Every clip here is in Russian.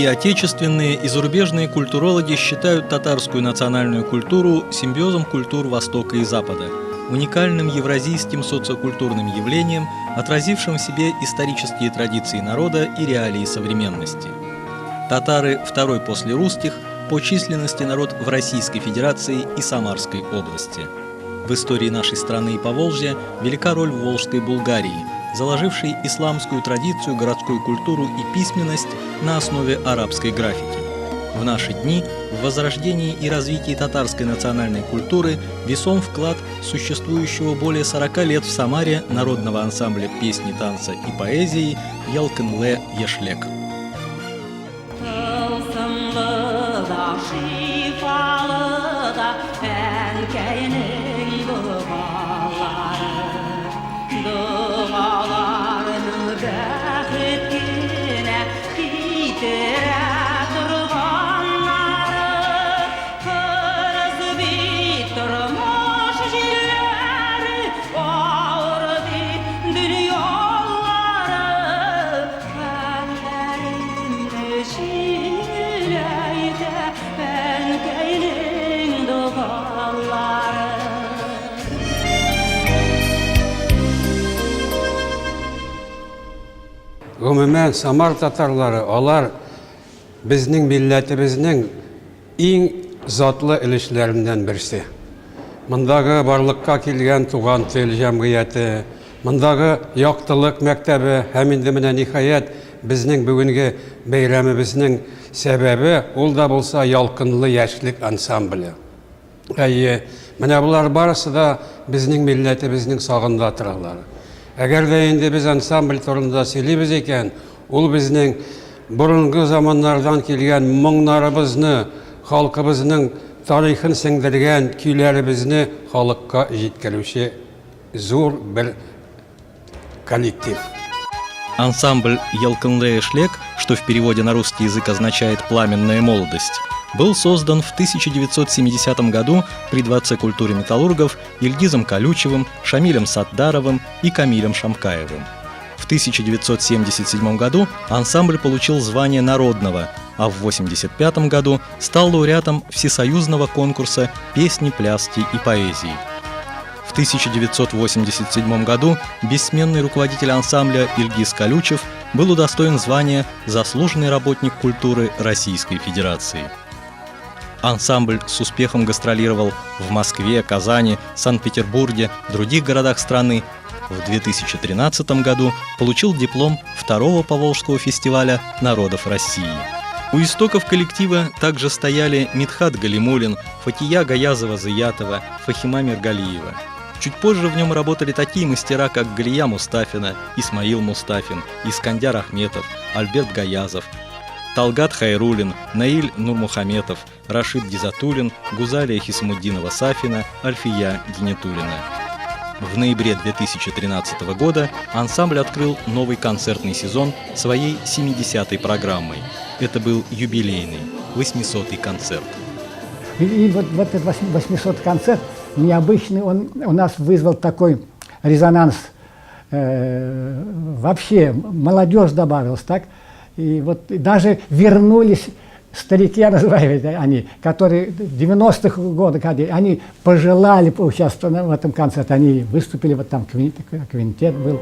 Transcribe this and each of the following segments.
отечественные, и зарубежные культурологи считают татарскую национальную культуру симбиозом культур Востока и Запада, уникальным евразийским социокультурным явлением, отразившим в себе исторические традиции народа и реалии современности. Татары – второй после русских по численности народ в Российской Федерации и Самарской области. В истории нашей страны и Поволжья велика роль Волжской Булгарии, заложившей исламскую традицию, городскую культуру и письменность на основе арабской графики. В наши дни в возрождении и развитии татарской национальной культуры весом вклад существующего более 40 лет в Самаре народного ансамбля песни, танца и поэзии «Ялкынлы Ешлек». Гомумән Самар татарлары, алар безнең милләтебезнең иң затлы өлешләреннән берсе. Мондагы барлыкка килгән туган тел җәмгыяте, мондагы яктылык мәктәбе һәм инде менә ниһаять безнең бүгенге бәйрәмебезнең сәбәбе ул да булса ялкынлы яшьлек ансамбле. Әйе, менә булар барысы да безнең милләтебезнең сагында торалар. Әгәр дә инде без ансамбль турында сөйлибез икән, ул безнең борынгы заманнардан килгән моңнарыбызны, халкыбызның тарихын сеңдергән көйләребезне халыкка җиткерүче зур бер коллектив. Ансамбль «Ялкынлы Ешлек», что в переводе на русский язык означает «пламенная молодость», был создан в 1970 году при Дворце культуры металлургов Ильгизом Колючевым, Шамилем Сатдаровым и Камилем Шамкаевым. В 1977 году ансамбль получил звание народного, а в 1985 году стал лауреатом всесоюзного конкурса «Песни, пляски и поэзии». В 1987 году бессменный руководитель ансамбля Ильгиз Колючев был удостоен звания «Заслуженный работник культуры Российской Федерации». Ансамбль с успехом гастролировал в Москве, Казани, Санкт-Петербурге, других городах страны. В 2013 году получил диплом второго Поволжского фестиваля народов России. У истоков коллектива также стояли Мидхат Галимуллин, Фатия Гаязова-Заятова, Фахима Миргалиева. Чуть позже в нем работали такие мастера, как Галия Мустафина, Исмаил Мустафин, Искандяр Ахметов, Альберт Гаязов, Талгат Хайруллин, Наиль Нурмухаметов, Рашид Гизатуллин, Гузалия Хисмуддинова-Сафина, Альфия Гинетуллина. В ноябре 2013 года ансамбль открыл новый концертный сезон своей 70-й программой. Это был юбилейный, 800-й концерт. И вот этот 800-й концерт необычный, он у нас вызвал такой резонанс. Вообще молодежь добавилась, так? И вот даже вернулись старики, я называю они, которые в 90-х годах, они пожелали поучаствовать в этом концерте, они выступили, вот там квинтет был.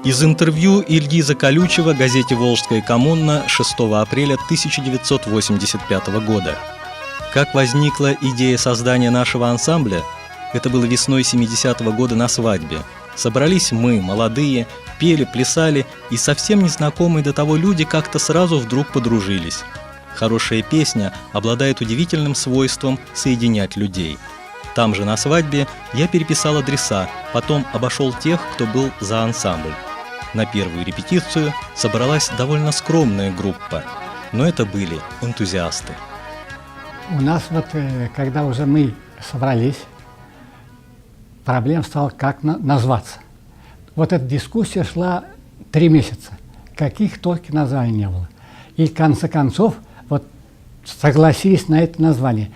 Из интервью Ильгиза Колючева газете «Волжская коммуна» 6 апреля 1985 года. Как возникла идея создания нашего ансамбля? Это было весной 70-го года на свадьбе. Собрались мы, молодые, пели, плясали, и совсем незнакомые до того люди как-то сразу вдруг подружились. Хорошая песня обладает удивительным свойством соединять людей. Там же на свадьбе я переписал адреса, потом обошел тех, кто был за ансамбль. На первую репетицию собралась довольно скромная группа, но это были энтузиасты. У нас вот, когда уже мы собрались, проблем стало, как назваться. Вот эта дискуссия шла 3 месяца, каких только названий не было. И в конце концов вот согласились на это название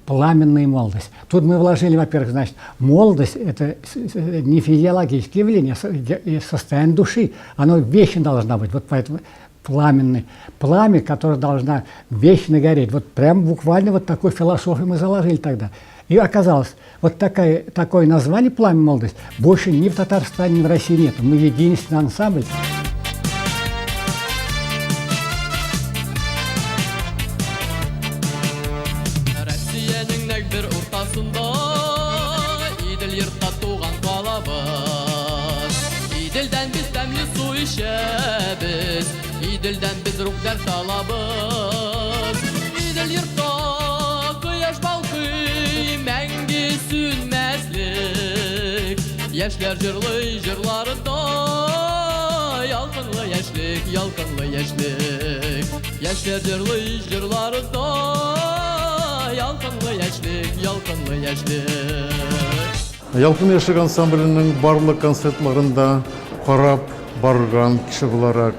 «Пламенная молодость». Тут мы вложили, во-первых, значит, молодость – это не физиологическое явление, а состояние души. Оно вечно должно быть. Вот поэтому пламенный. Пламя, которое должна вечно гореть. Вот прям буквально вот такой философию мы заложили тогда. И оказалось, вот такое название «Пламя молодость» больше ни в Татарстане, ни в России нет. Мы единственный ансамбль. İdilden biz ruh dert alabız İdil yurtta kıyaş balkı Mengi sünmezlik Yaşlar jırlı jırlarında Yalkınlı yaşlık, yalkınlı yaşlık Yaşlar jırlı jırlarında Yalkınlı yaşlık, yalkınlı yaşlık Ялкын яшьлек ансамблінің барлық концертларында қарап барған кіші боларак,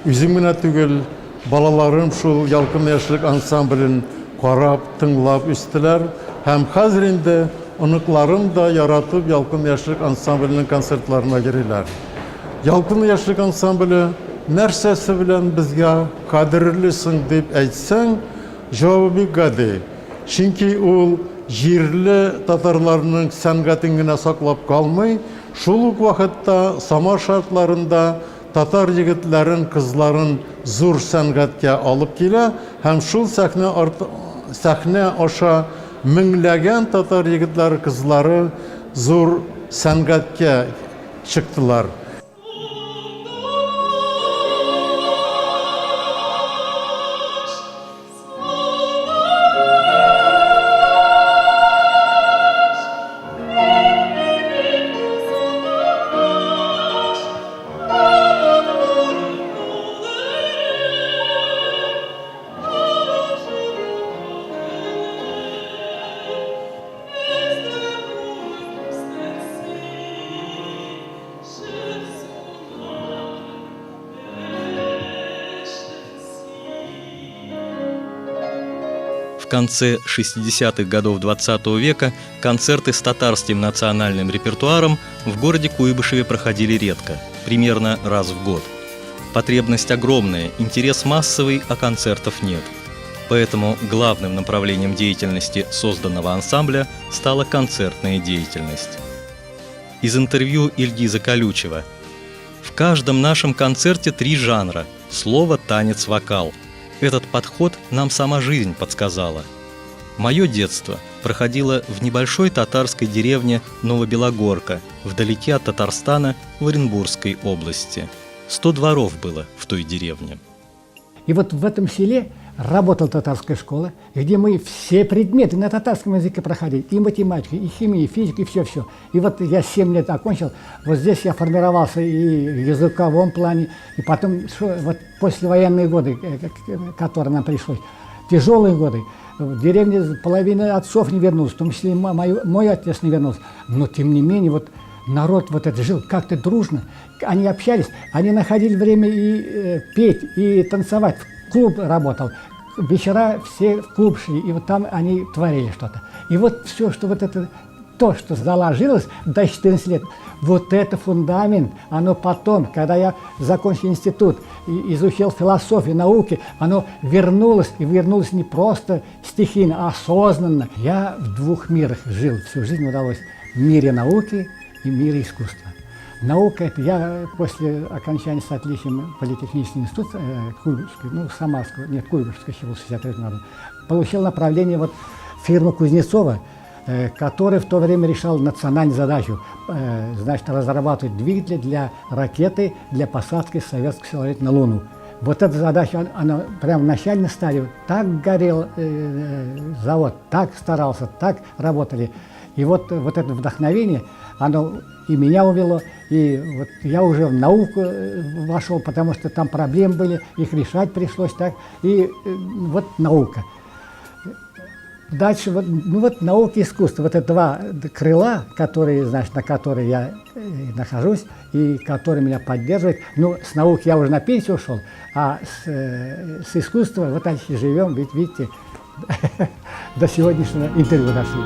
үзім генә түгел, балаларым шул ялкын яшьлек ансамблін қарап, тыңлап үстілер, һәм хәзер инде оныкларым да яратып ялкын яшьлек ансамблінің концертларына йөриләр. Ялкын яшьлек ансамблі нәрсәсе белән безгә кадерлисең дип әйтсәң, җавабы бик гади. Чөнки ул җирле татарларның сәнгатен генә саклап калмый, шул ук вакытта сама шартларында татар егетләрен, кызларын зур сәнгатькә алып килә, һәм шул сәхнә аша меңләгән татар егетләре, кызлары зур сәнгатькә чыктылар. В конце 60-х годов XX века концерты с татарским национальным репертуаром в городе Куйбышеве проходили редко, примерно раз в год. Потребность огромная, интерес массовый, а концертов нет. Поэтому главным направлением деятельности созданного ансамбля стала концертная деятельность. Из интервью Ильгиза Колючева. В каждом нашем концерте 3 жанра – слово, танец, вокал. Этот подход нам сама жизнь подсказала. Мое детство проходило в небольшой татарской деревне Новобелогорка, вдалеке от Татарстана, в Оренбургской области. 100 дворов было в той деревне. И вот в этом селе работала татарская школа, где мы все предметы на татарском языке проходили. И математику, и химию, и физику, и все-все. И вот я 7 лет окончил, вот здесь я формировался и в языковом плане, и потом, вот послевоенные годы, которые нам пришлось, тяжелые годы, в деревне половина отцов не вернулась, в том числе и мой отец не вернулся. Но тем не менее, вот народ вот это жил как-то дружно, они общались, они находили время и петь, и танцевать. Клуб работал, вечера все в клуб шли, и вот там они творили что-то. И вот все, что вот это, то, что заложилось до 14 лет, вот это фундамент, оно потом, когда я закончил институт, и изучил философию, науки, оно вернулось, и вернулось не просто стихийно, а осознанно. Я в 2 мирах жил, всю жизнь удалось, в мире науки и в мире искусства. Наука, это я после окончания с отличием политехнический институт Куйбышевский, Самарского, нет, Куйбышевский еще был 63 года, получил направление вот фирмы Кузнецова, который в то время решал национальную задачу, значит, разрабатывать двигатели для ракеты, для посадки советских самолетов на Луну. Вот эта задача, она прямо в начальной стадии, так горел завод, так старался, так работали. И вот это вдохновение, оно и меня увело, и вот я уже в науку вошел, потому что там проблемы были, их решать пришлось так, и вот наука. Дальше вот наука и искусство, вот это два крыла, которые, значит, на которые я нахожусь и которые меня поддерживают. Ну, с науки я уже на пенсию ушел, а с искусства вот дальше живем, ведь видите, до сегодняшнего интервью дошли.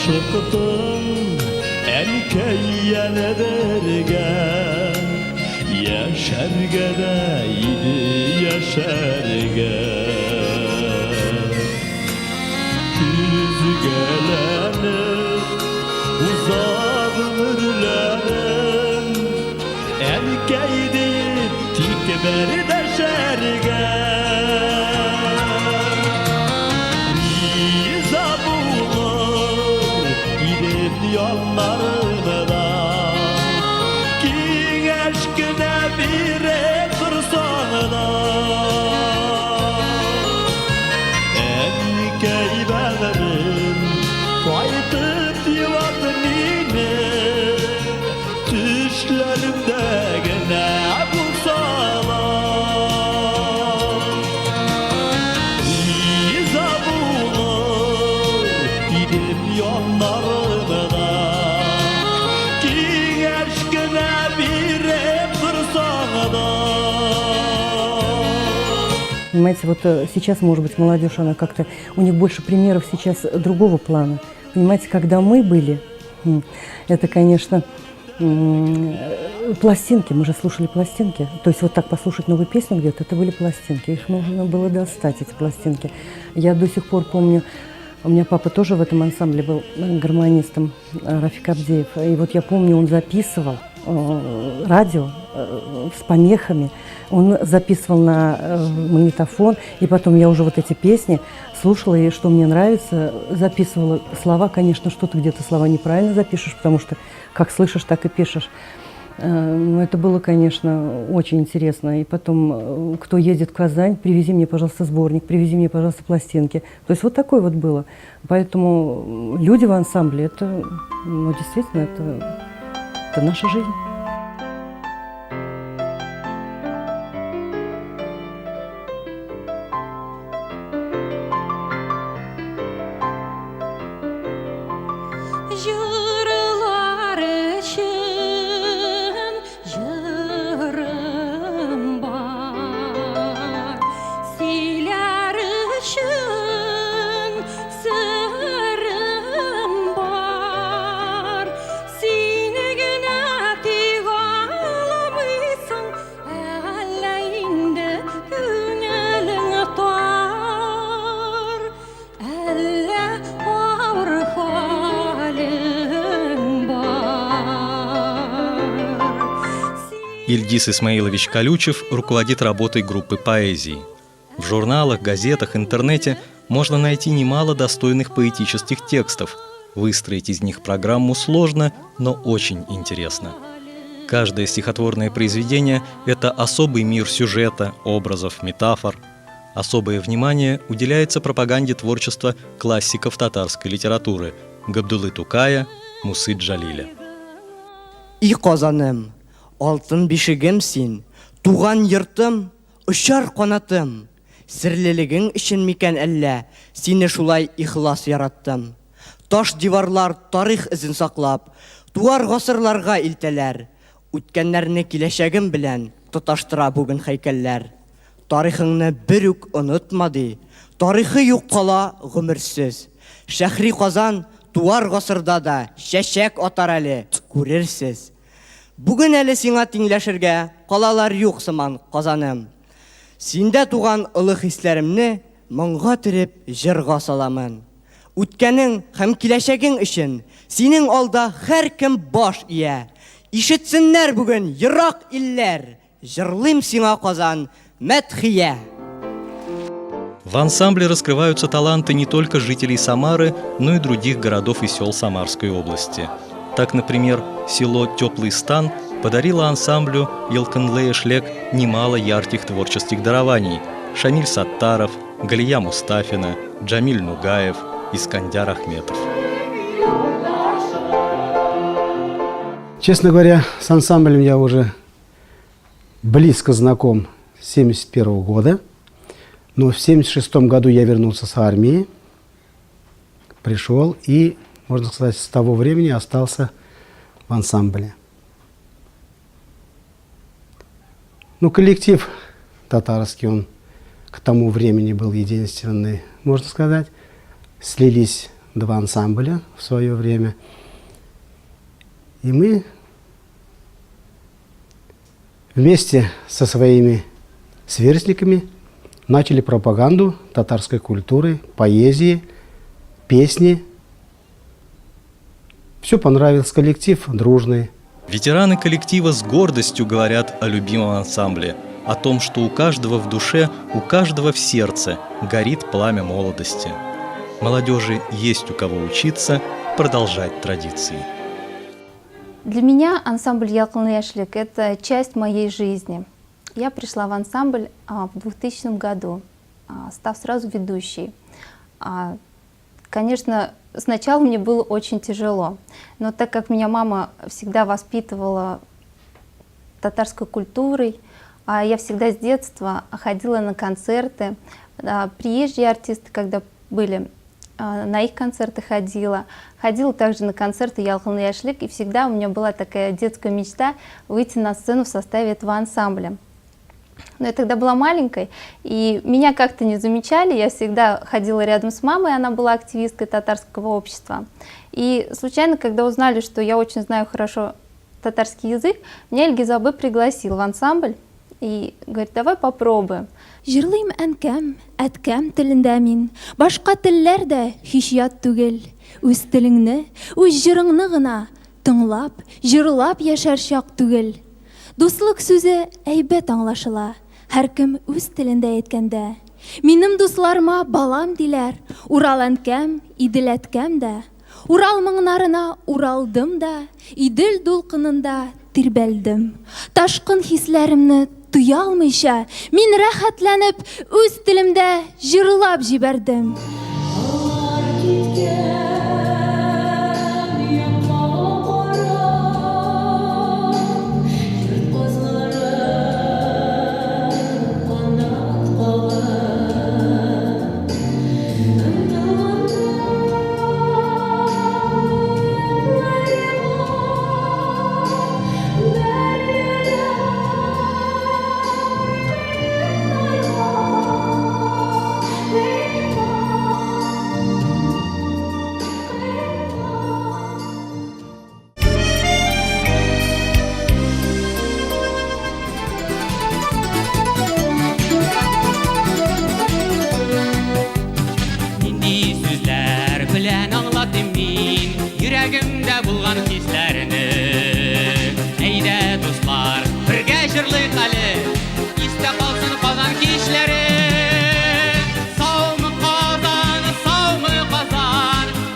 Aşıktım enkeyene vergen Yeşerge deydi yeşerge Düz geleni uzadırlerim Enkeydi tikber deşerge Yollarını da ki aşkına bir kırsana da en keyberim kayıtıp divatını düşlerimde gene bulsalar İzabulur gidip yollarını da Понимаете, вот сейчас, может быть, молодежь, она как-то, у них больше примеров сейчас другого плана. Понимаете, когда мы были, это, конечно, пластинки, мы же слушали пластинки. То есть вот так послушать новую песню где-то, это были пластинки. Их нужно было достать, эти пластинки. Я до сих пор помню, у меня папа тоже в этом ансамбле был гармонистом, Рафик Абдеев. И вот я помню, он записывал радио с помехами, он записывал на магнитофон, и потом я уже вот эти песни слушала, и что мне нравится, записывала слова. Конечно, что ты где-то слова неправильно запишешь, потому что как слышишь, так и пишешь. Но это было, конечно, очень интересно. И потом, кто едет в Казань, привези мне, пожалуйста, сборник, привези мне, пожалуйста, пластинки. То есть вот такое вот было. Поэтому люди в ансамбле, это, ну, действительно, это наша жизнь. Ильдис Исмаилович Колючев руководит работой группы поэзии. В журналах, газетах, интернете можно найти немало достойных поэтических текстов. Выстроить из них программу сложно, но очень интересно. Каждое стихотворное произведение – это особый мир сюжета, образов, метафор. Особое внимание уделяется пропаганде творчества классиков татарской литературы Габдуллы Тукая, Мусы Джалиля. И Казаным, алтын бишегем син, туган йортым, ұшар қанатым. Сірлілігің үшін мекен әллә, сине шулай ихлас яраттым. Таш диварлар тарих ізін саклап, туар ғасырларға илтәләр. Үткәннәрне киләчәгем белән тоташтыра бүген һәйкәлләр. Тарихыңны бер үк онытма ди. Тарихы юк кала гомерсез. Шәһри Казан туар гасырда да чәчәк атар әле, күрерсез. Бүген әле сиңа тиңләшергә калалар юк сыман Казаным. Синдә туган олы хисләремне моңга төреп җырга саламын. Үткәнең һәм киләчәгең өчен синең алда һәр кем баш ия. Ишетсеннәр бүген ерак илләр. Җырлыйм сиңа Казан мәдхия. В ансамбле раскрываются таланты не только жителей Самары, но и других городов и сел Самарской области. Так, например, село Теплый Стан подарило ансамблю Ялкынлы Эшлек немало ярких творческих дарований. Шамиль Саттаров, Галия Мустафина, Джамиль Нугаев, Искандяр Ахметов. Честно говоря, с ансамблем я уже близко знаком с 1971 года. Но в 1976 году я вернулся с армии, пришел и, можно сказать, с того времени остался в ансамбле. Ну, коллектив татарский, он к тому времени был единственный, можно сказать. Слились два ансамбля в свое время. И мы вместе со своими сверстниками начали пропаганду татарской культуры, поэзии, песни. Все понравилось, коллектив дружный. Ветераны коллектива с гордостью говорят о любимом ансамбле, о том, что у каждого в душе, у каждого в сердце горит пламя молодости. Молодежи есть у кого учиться, продолжать традиции. Для меня ансамбль «Ялкынлы Эшлек» — это часть моей жизни. Я пришла в ансамбль в 2000 году, став сразу ведущей. Конечно, сначала мне было очень тяжело, но так как меня мама всегда воспитывала татарской культурой, я всегда с детства ходила на концерты, приезжие артисты, когда были, на их концерты ходила также на концерты «Ялкынлы Эшлек», и всегда у меня была такая детская мечта выйти на сцену в составе этого ансамбля. Но я тогда была маленькой, и меня как-то не замечали. Я всегда ходила рядом с мамой, она была активисткой татарского общества. И случайно, когда узнали, что я очень знаю хорошо татарский язык, меня Эльгизабы пригласил в ансамбль и говорит: давай попробуем. Җырлыйм әнкәм, әткәм телендә мин, башка телләрдә һич ят түгел. Үз телеңне, үз җырыңны гына тыңлап, җырлап яшәр чак түгел. Дуслык сүзе әйбәт аңлашыла, һәр кем үз телендә әйткәндә. Минем дусларыма балам диләр, Урал әнкәм, Идел әткәм дә. Урал моңнарына уралдым да, Идел дулкынында тирбәлдем. Ташкын хисләремне туя алмыйча, мин рәхәтләнеп үз телемдә җырлап җибәрдем. Йөрәгемдә булган хисләрне, әйдә дуслар, бергә җырлыйк әле, истә калсын Казан кичләре. Саумы Казан,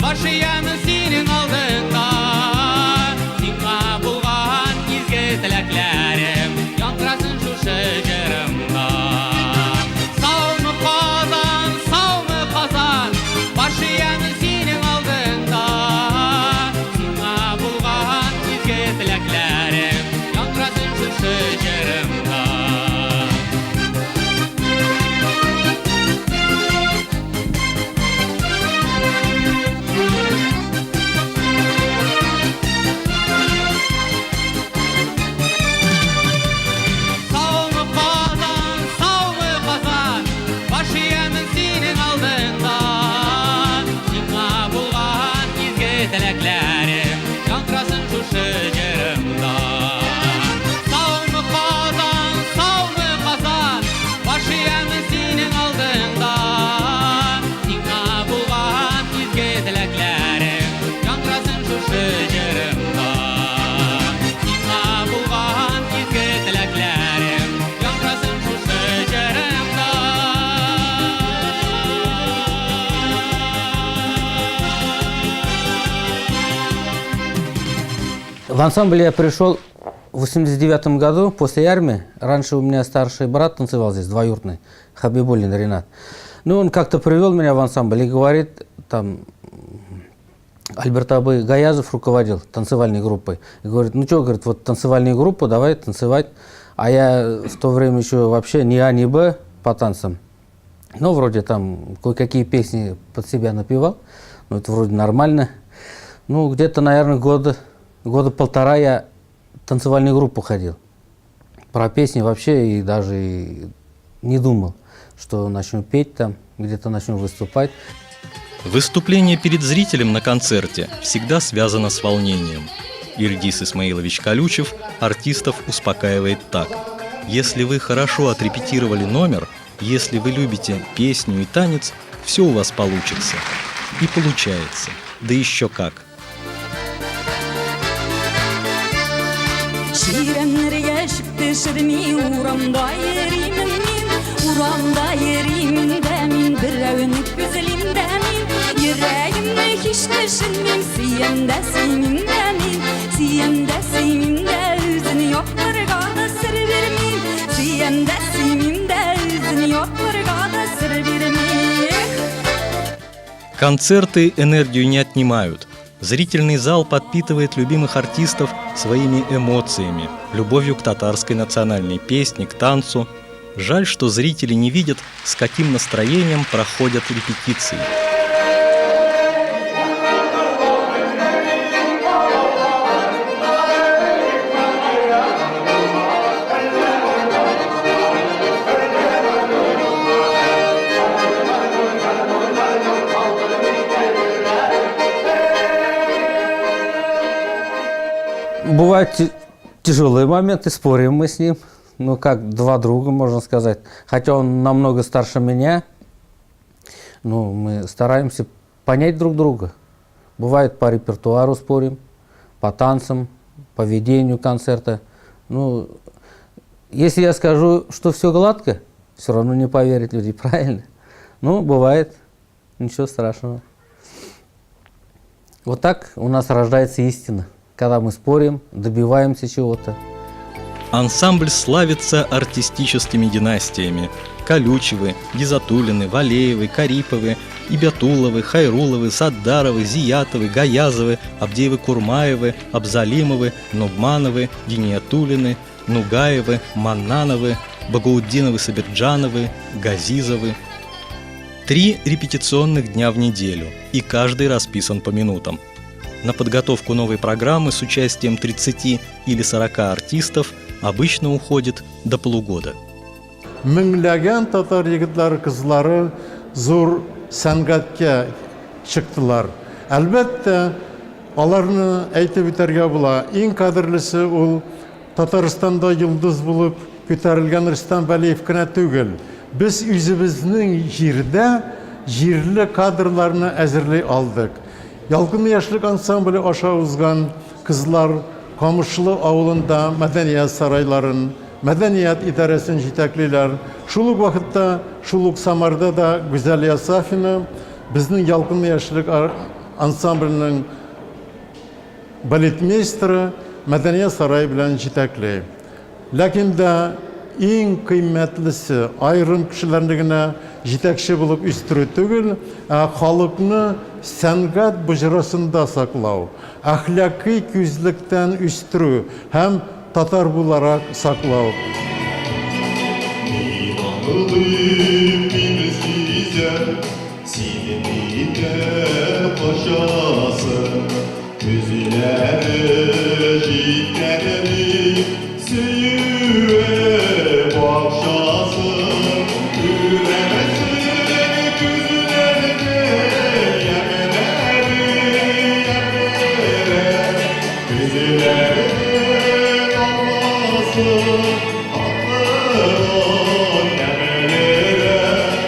башыям синең алдыңда, сиңа булган изге теләкләрем яңгырасын шушы җырымда. Саумы Казан, башыям синең алдыңда, сиңа булган изге теләкләрем яңгырасын шушы җырымда. В ансамбль я пришел в 89 году после армии. Раньше у меня старший брат танцевал здесь, двоюродный, Хабибуллин Ринат. Ну, он как-то привел меня в ансамбль и говорит, там, Альбертабы Гаязов руководил танцевальной группой. И говорит, ну что, говорит, вот танцевальную группу, давай танцевать. А я в то время еще вообще ни А, ни Б по танцам. Ну, вроде там кое-какие песни под себя напевал. Ну, это вроде нормально. Ну, где-то, наверное, года полтора я в танцевальную группу ходил. Про песни вообще и даже и не думал, что начну петь там, где-то начну выступать. Выступление перед зрителем на концерте всегда связано с волнением. Ильгиз Исмаилович Колючев артистов успокаивает так. Если вы хорошо отрепетировали номер, если вы любите песню и танец, все у вас получится. И получается. Да еще как. Şiirenlerge çıktı şirmi uğramda yerimin min Uğramda yerimin demin bir övünük güzelim demin Yüreğimde hiç düşünmem siyemde simim demin Siyemde simim de üzün yok kırgada sır vermeyim Siyemde simim de üzün yok kırgada sır vermeyim Концерты энергию не отнимают. Зрительный зал подпитывает любимых артистов своими эмоциями, любовью к татарской национальной песне, к танцу. Жаль, что зрители не видят, с каким настроением проходят репетиции. Бывают тяжелые моменты, спорим мы с ним, ну как два друга, можно сказать. Хотя он намного старше меня, но мы стараемся понять друг друга. Бывает по репертуару спорим, по танцам, по ведению концерта. Ну, если я скажу, что все гладко, все равно не поверят люди, правильно? Ну, бывает, ничего страшного. Вот так у нас рождается истина. Когда мы спорим, добиваемся чего-то. Ансамбль славится артистическими династиями. Колючевы, Гизатуллины, Валеевы, Кариповы, Ибятуловы, Хайруловы, Саддаровы, Зиятовы, Гаязовы, Абдеевы-Курмаевы, Абзалимовы, Нугмановы, Гиниятуллины, Нугаевы, Маннановы, Багауддиновы, Сабирджановы, Газизовы. 3 репетиционных дня в неделю, и каждый расписан по минутам. На подготовку новой программы с участием 30 или 40 артистов обычно уходит до полугода. Меңләгән татар егетләре, кызлары зур сәнгатькә чыктылар. Әлбәттә, аларны әйтеп үтәргә була. Иң кадерлесе ул Татарстанда йолдыз булып күтәрелгән Рөстәм Вәлиев кенә түгел. Без үзебезнең җирдә җирле кадрларны әзерли алдык. Ялкын яшьлек ансамбле аша узган кызлар Камышлы авылында мәдәният сарайларын, мәдәният идарәсен җитәклиләр. Шул ук вакытта, шул ук Самарда да Гүзәлия Сафина безнең ялкын яшьлек ансамбленең балетмейстеры мәдәният сарае белән җитәкли. Ләкин дә иң кыйммәтлесе айрым кешеләрне генә җитәкче булып үстерү түгел, халыкны сәнгать бөҗрасында саклау, әхлакый күзлектән үстерү һәм татар буларак саклау.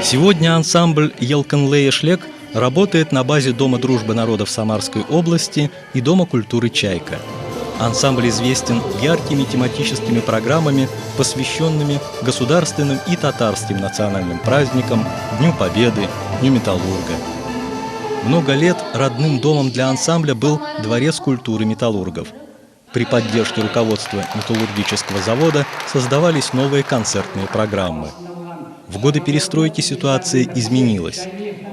Сегодня ансамбль «Елкынлы Эшлек» работает на базе Дома дружбы народов Самарской области и Дома культуры «Чайка». Ансамбль известен яркими тематическими программами, посвященными государственным и татарским национальным праздникам, Дню Победы, Дню Металлурга. Много лет родным домом для ансамбля был Дворец культуры металлургов. При поддержке руководства металлургического завода создавались новые концертные программы. В годы перестройки ситуация изменилась.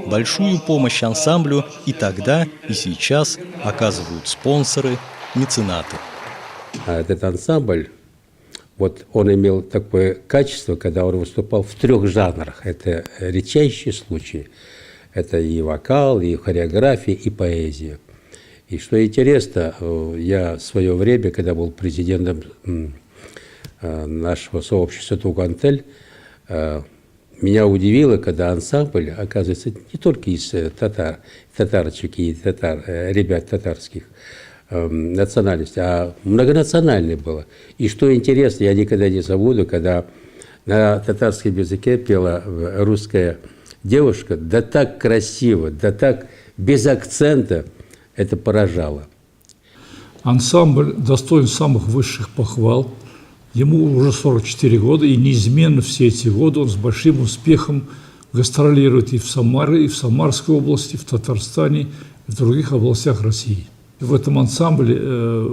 Большую помощь ансамблю и тогда, и сейчас оказывают спонсоры, меценаты. А этот ансамбль, вот он имел такое качество, когда он выступал в 3 жанрах. Это редчайшие случаи. Это и вокал, и хореография, и поэзия. И что интересно, я в свое время, когда был президентом нашего сообщества «Тугантель», меня удивило, когда ансамбль, оказывается, не только из татарчик и ребят татарских национальностей, а многонациональный было. И что интересно, я никогда не забуду, когда на татарском языке пела русская девушка, да так красиво, да так без акцента, это поражало. Ансамбль достоин самых высших похвал. Ему уже 44 года, и неизменно все эти годы он с большим успехом гастролирует и в Самаре, и в Самарской области, в Татарстане, и в других областях России. И в этом ансамбле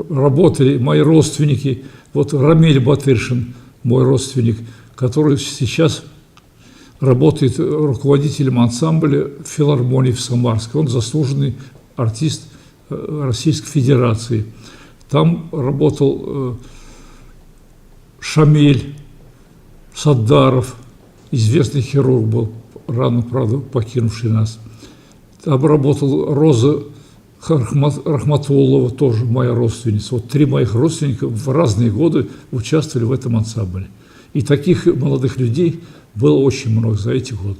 работали мои родственники. Вот Рамиль Батыршин, мой родственник, который сейчас работает руководителем ансамбля филармонии в Самарской. Он заслуженный артист Российской Федерации. Там работал Шамиль Саддаров, известный хирург был, рано, правда, покинувший нас. Там работал Роза Рахматуллова, тоже моя родственница. Вот 3 моих родственника в разные годы участвовали в этом ансамбле. И таких молодых людей было очень много за эти годы.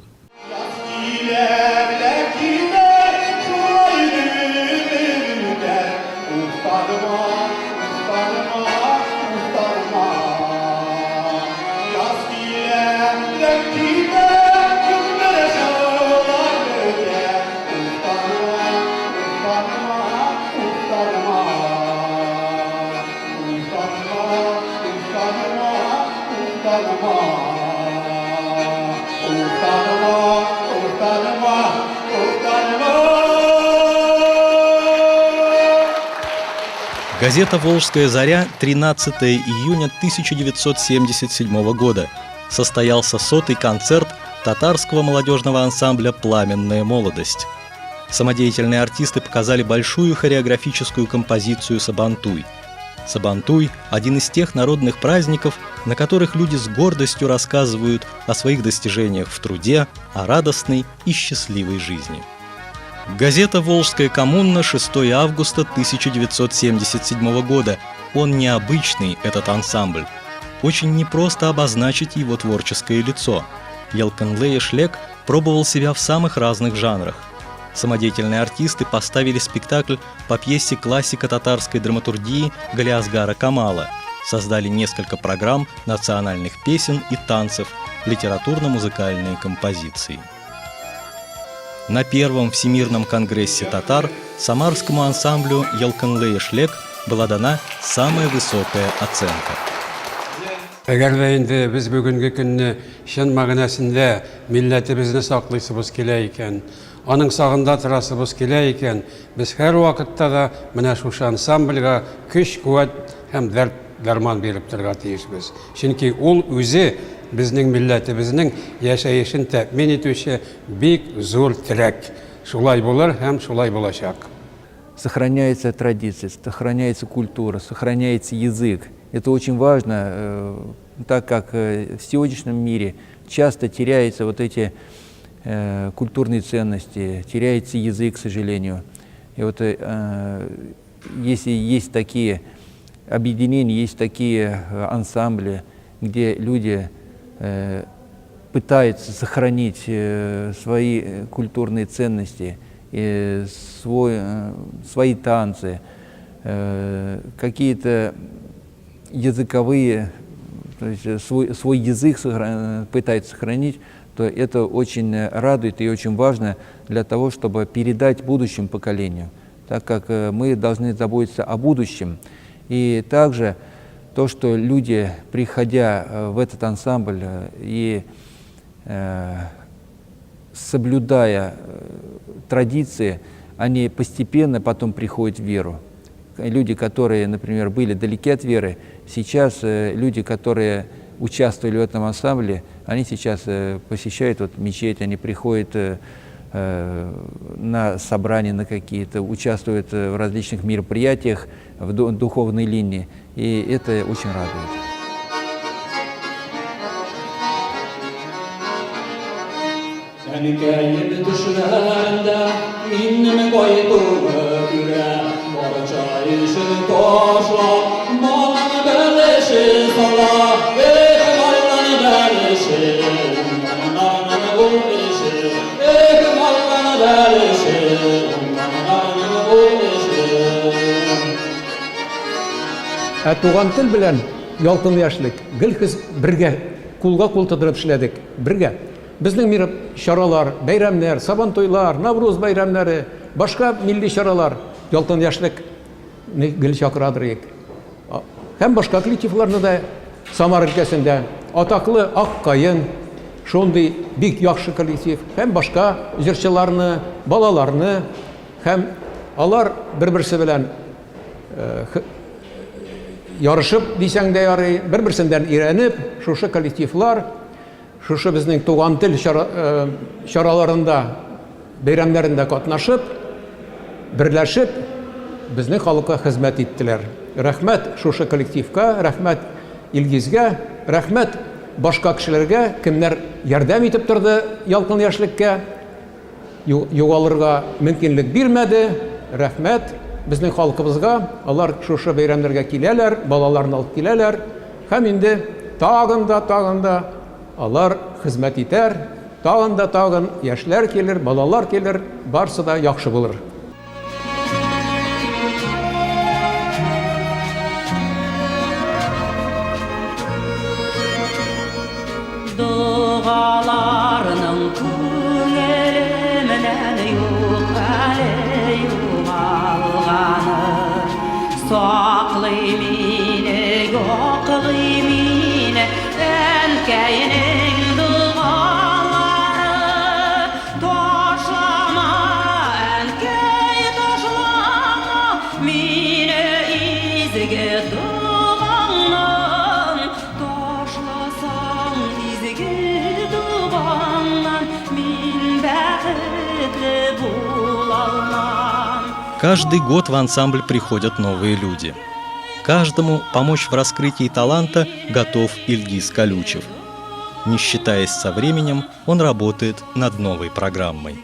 Газета «Волжская заря», 13 июня 1977 года. Состоялся 100-й концерт татарского молодежного ансамбля «Пламенная молодость». Самодеятельные артисты показали большую хореографическую композицию «Сабантуй». Сабантуй – один из тех народных праздников, на которых люди с гордостью рассказывают о своих достижениях в труде, о радостной и счастливой жизни. Газета «Волжская коммуна», 6 августа 1977 года. Он необычный, этот ансамбль. Очень непросто обозначить его творческое лицо. Ялкынлы Эшлек пробовал себя в самых разных жанрах. Самодеятельные артисты поставили спектакль по пьесе классика татарской драматургии Галиасгара Камала, создали несколько программ национальных песен и танцев, литературно-музыкальные композиции. На первом Всемирном конгрессе татар самарскому ансамблю «Ялкынлы Эшлек» была дана самая высокая оценка. Әгәр дә инде без бүгенге көнне чын мәгънәсендә милләтебезне саклыйсыбыз килә икән, аның сагында торасыбыз килә икән, без һәр вакытта да менә шушы ансамбльгә көч, куәт һәм дәрман биреп торырга тиешбез. Чөнки ул үзе безнең милләтебезнең яшәешен тәэмин итүче бик зур терәк. Шулай булыр һәм шулай булачак. Сохраняется традиция, сохраняется культура, сохраняется язык. Это очень важно, так как в сегодняшнем мире часто теряются вот эти культурные ценности, теряется язык, к сожалению. И вот если есть такие объединения, есть такие ансамбли, где люди пытаются сохранить свои культурные ценности, свои танцы, какие-то языковые, то есть свой язык пытаются сохранить, то это очень радует и очень важно для того, чтобы передать будущему поколению, так как мы должны заботиться о будущем. И также то, что люди, приходя в этот ансамбль и соблюдая традиции, они постепенно потом приходят в веру. люди, которые, например, были далеки от веры, сейчас люди, которые участвовали в этом ансамбле, они сейчас посещают вот мечеть, они приходят на собрания на какие-то, участвуют в различных мероприятиях в духовной линии, и это очень радует. Туган тел белән ялкын яшьлек гел хез бергә кулга кул тотып эшләдек бергә. Безнең чаралар, бәйрәмнәр, Сабантуйлар, Навруз бәйрәмнәре, башка милли чаралар ялкын яшьлекне гел чакырадыр. Һәм башка коллективларны да Самар өлкәсендә атаклы Аккаен, шундый бик яхшы коллектив, һәм башка җырчыларны, балаларны, һәм алар бер-берсе белән ярышып дисәң дә ярый, бер-берсеннән өйрәнеп, шушы коллективлар, шушы безнең туган тел чараларында, бәйрәмнәрендә катнашып, берләшеп, безнең халыкка хезмәт иттеләр. Рәхмәт шушы коллективка, рәхмәт Илгизгә, рәхмәт башка кешеләргә, кемнәр ярдәм итеп торды ялкын яшьлеккә, югалырга мөмкинлек бирмәде. Рәхмәт безнең халкыбызга, алар шушы бәйрәмнәргә киләләр, балаларны алып киләләр, һәм инде тагын да алар хезмәт итәр, тагын яшьләр килер, балалар килер, барсы да яхшы булыр. Дугаларның күңелемнән юк әле югалганы, саклый мине, яклый мине, әнкәйнең дугалары. Ташлама, әнкәй, ташлама мине изге дугаңнан, ташласаң изге дугаңнан мин бәхетле була алмам. Каждый год в ансамбль приходят новые люди. Каждому помочь в раскрытии таланта готов Ильгиз Колючев. Не считаясь со временем, он работает над новой программой.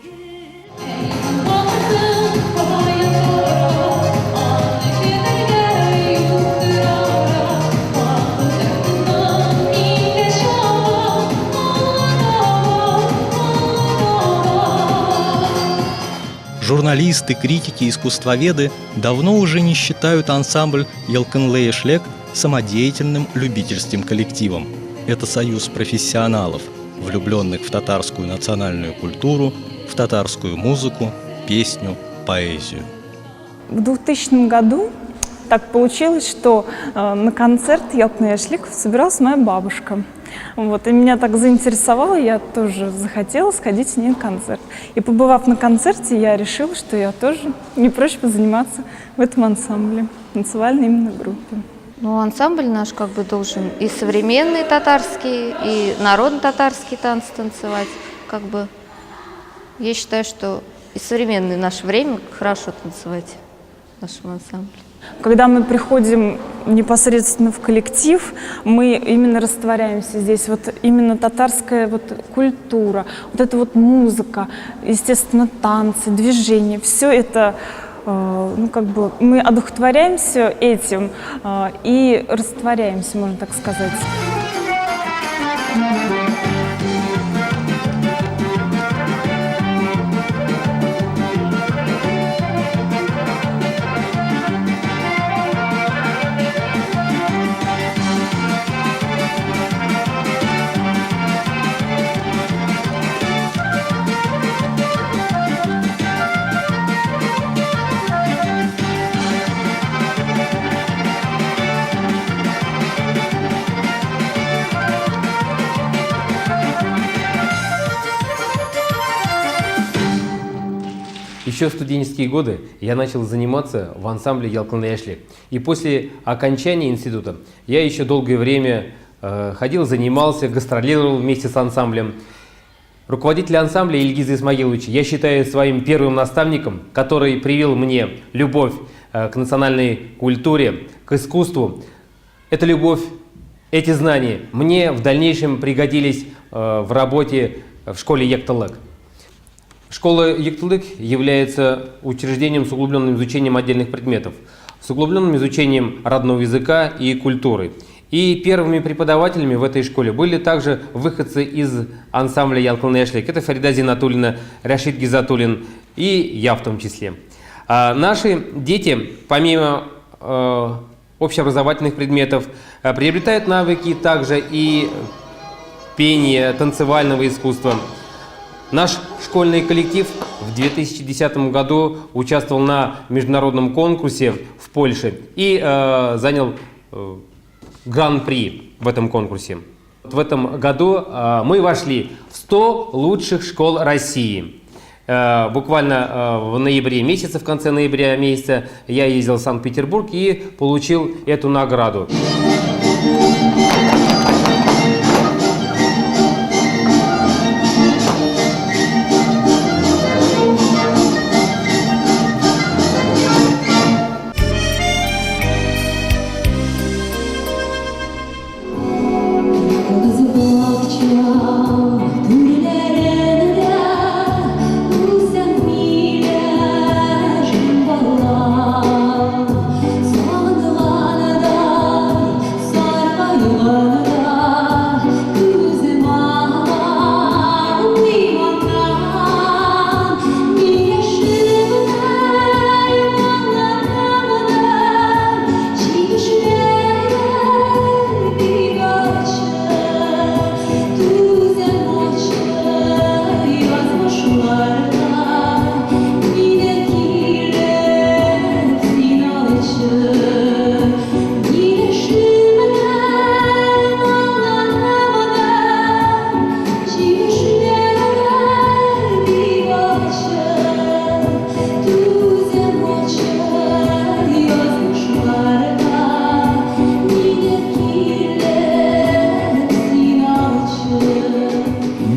Журналисты, критики, искусствоведы давно уже не считают ансамбль «Ялкынлы Эшлек» самодеятельным любительским коллективом. Это союз профессионалов, влюбленных в татарскую национальную культуру, в татарскую музыку, песню, поэзию. В 2000 году так получилось, что на концерт «Ялкынлы Эшлек» собиралась моя бабушка. Вот, и меня так заинтересовало, я тоже захотела сходить с ней на концерт. И побывав на концерте, я решила, что я тоже не прочь позаниматься в этом ансамбле, танцевальной именно группе. Ну, ансамбль наш как бы должен и современные татарские, и народно-татарские танцы танцевать. Как бы я считаю, что и современное в наше время хорошо танцевать в нашем ансамбле. Когда мы приходим непосредственно в коллектив, мы именно растворяемся здесь. Вот именно татарская вот культура, вот эта вот музыка, естественно, танцы, движения, все это, ну, как бы мы одухотворяемся этим и растворяемся, можно так сказать. Еще в студенческие годы я начал заниматься в ансамбле «Ялкын Яшлек». И после окончания института я еще долгое время ходил, занимался, гастролировал вместе с ансамблем. Руководитель ансамбля Ильгиз Исмагилович я считаю своим первым наставником, который привил мне любовь к национальной культуре, к искусству. Эта любовь, эти знания мне в дальнейшем пригодились в работе в школе Яктылык. Школа Яктылык является учреждением с углубленным изучением отдельных предметов, с углубленным изучением родного языка и культуры. И первыми преподавателями в этой школе были также выходцы из ансамбля «Ялкын Яшлек». Это Фарида Зинатуллина, Рашид Гизатуллин и я в том числе. А наши дети, помимо общеобразовательных предметов, приобретают навыки также и пения, танцевального искусства. Наш школьный коллектив в 2010 году участвовал на международном конкурсе в Польше и занял гран-при в этом конкурсе. В этом году мы вошли в 100 лучших школ России. Буквально в ноябре месяце, в конце ноября месяца, я ездил в Санкт-Петербург и получил эту награду.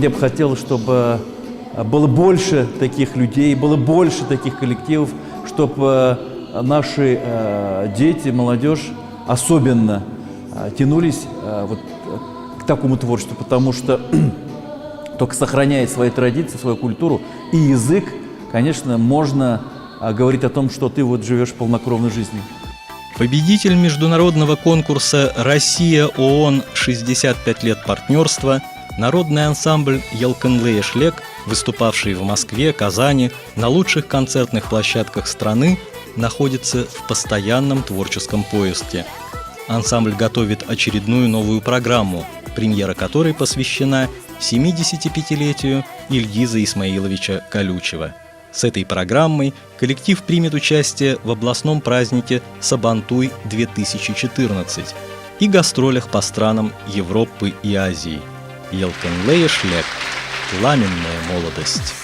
Мне бы хотелось, чтобы было больше таких людей, было больше таких коллективов, чтобы наши дети, молодежь особенно тянулись вот к такому творчеству, потому что только сохраняя свои традиции, свою культуру и язык, конечно, можно говорить о том, что ты вот живешь полнокровной жизнью. Победитель международного конкурса «Россия ООН. 65 лет партнерства», народный ансамбль «Ялкын Яшлек», выступавший в Москве, Казани, на лучших концертных площадках страны, находится в постоянном творческом поиске. Ансамбль готовит очередную новую программу, премьера которой посвящена 75-летию Ильгиза Исмаиловича Колючева. С этой программой коллектив примет участие в областном празднике Сабантуй-2014 и гастролях по странам Европы и Азии. Ялкын Яшлек. Пламенная молодость.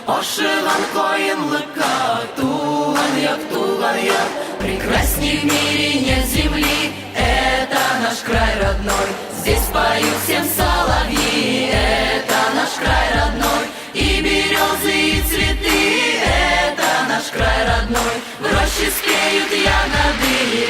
Ашыган каенлыкка туган як, прекрасней в мире нет земли, это наш край родной. Здесь поют всем соловьи, это наш край родной. И березы, и цветы, это наш край родной. В роще спеют ягоды,